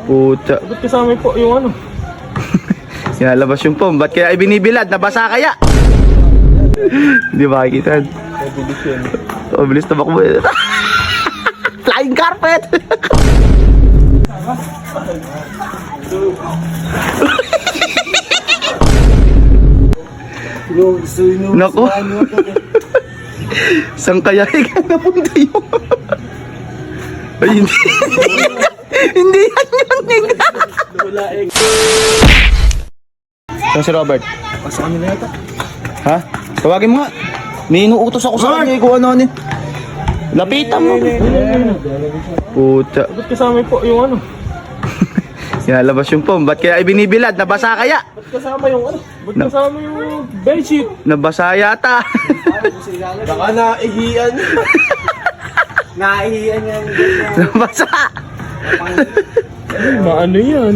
Puta. Ba't kasama po yung ano? Sinalabas yung pom. Ba't kaya ibinibilad? Nabasa kaya? Hindi makikita. Oh, bilis tabakbo. Flying carpet! Nako. Saan kaya napunta yun? Ay, hindi. Hindi yan yun. Saan si Robert? Pasaan nila yata. Ha? Tawagin mo nga. May inuutos ako sa kanya kung ano. Lapitan mo. Puta. Ba't kasama po yung ano? Sinalabas yung pom. Ba't kaya ibinibilad? Nabasa kaya? Ba't kasama yung ano? Ba't kasama yung bedsheet? Nabasa yata. Baka naihiyan. Naihiyan yan. Nabasa. Maano yan?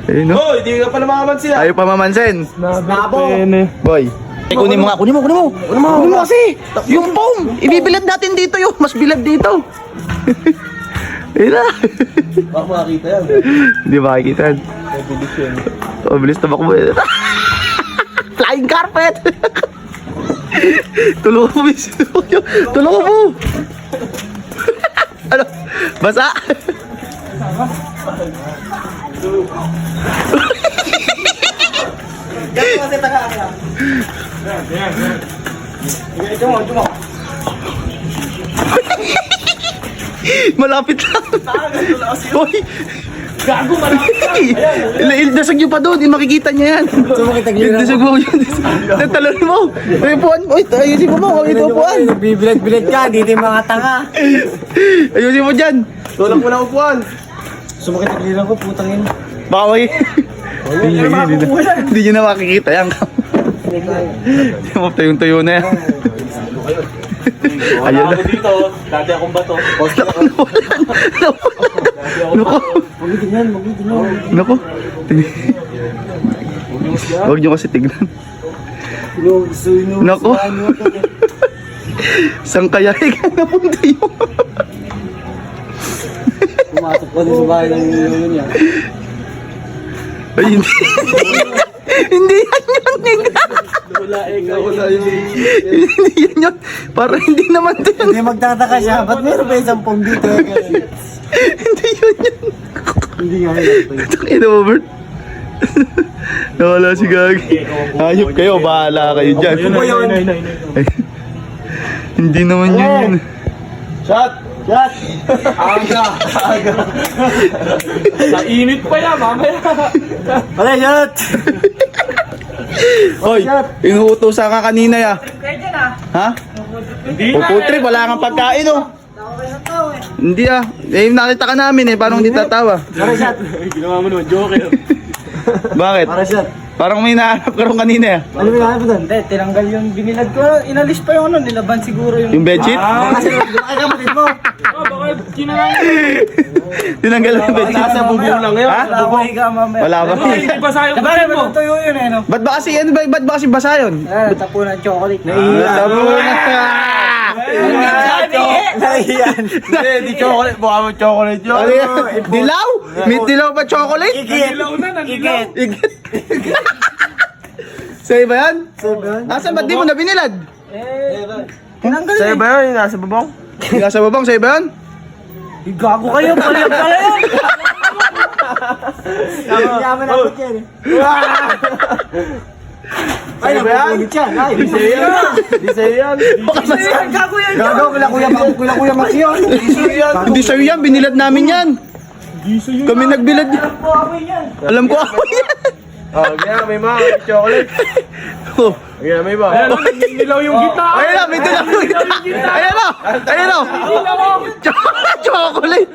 Ayun no? Hoy, di ka pala makamansin. Ayaw pa mamansin. Snabo. Boy. Kunin mo nga, kunin mo kasi. Yung pom. Ibibilad natin dito yung. Mas bilad dito. Ayun na. Baka makakita yan. Hindi makikita. Oh, bilis tabakbo. Flying carpet! Tulungan mo, miss. Tulungan mo. Ano? Basa? Ganito kasi taga ka. Ito mo. Malapit lang. Hoy! Gago, malapit lang. Ildasag nyo pa doon, hindi makikita niya yan. Ildasag mo yun. Talon mo. Upuan mo. Ayusin mo mo. Ito upuan. Bibilad ka, dito yung mga tanga. Ayusin mo dyan. Tulak mo na upuan. Sumakit ang lilang ko, putang ina. Baka may... Hindi nyo na makikita yan. Hindi mo tayong-tayo na yan. Ayun na. Dito, dati akong bato. Naku. Naku. Huwag nyo kasi tignan. Naku. Saan kaya napunta yun? Pumasok ko din sa bahay ng yun yan. Ay, hindi. Hindi yan yun. Wala yung... Hindi yan yun. Parang hindi naman ito yun. Hindi magtataka siya, ba't meron ba isang pong dito? Hindi yun yun. Hindi nga yun. Itong ina mo, Bert. Nawala si Gagi. Hayop kayo, bahala kayo dyan. Ay, hindi naman yun. Shot! Aga! Sa init pa yan, mamaya! Wala, shot! Hoy, inuutosan ka kanina ya. Ha? Hindi na Puputrip, wala kang pagkain oh. Hindi ah. Eh, nakita ka namin eh. Paano hindi tatawa? Para shot! Ginawa mo naman, joke eh. Bakit? Para shot! Parang may nahanap ka rin kanina eh. Ano ba nahanap doon? Hindi, tinanggal yung binilad ko. Inalis pa yung ano, nilaban siguro yung... Yung bedsheet? Kasi ay kapatid mo! Baka kinananggal. Tinanggal yung bedsheet. Nasa bubong lang yun. Ha? Bubong ka mamaya. Wala ba? Hindi basa yung kapatid mo. Tuyo yun eh, no? Ba't ba kasi, ano ba, ba't ba kasi basa yun? Tapunan chocolate. Tapunan. Naiyan. Hindi, chocolate. Mukha mo chocolate yun. Ano yan? Dilaw? May dilaw pa chocolate? Dilaw na, nandilaw. Igit. Sa'yo ba yan? Asan ba't di mo na binilad? Tinanggal sa'yo ba yun? Nasa babong? Nasa babang, sa'yo ba yan? Gago kayo, palayag pala yun! Yaman ako dyan eh. Ay, napupulit yan. Di sa'yo yan. Di sa'yo yan. Gago yan. Gago, kuya Max yun. Hindi sa'yo yan, binilad namin yan. Kami nagbilad yan. Alam ko ako yan. Oh, ganyan, may mga chocolate. Oh. Ganyan, may ba? Ayan, nilaw yung gitna. Ayun na, may dilaw yung gitna. Ayun na, ayun na. Chocolate.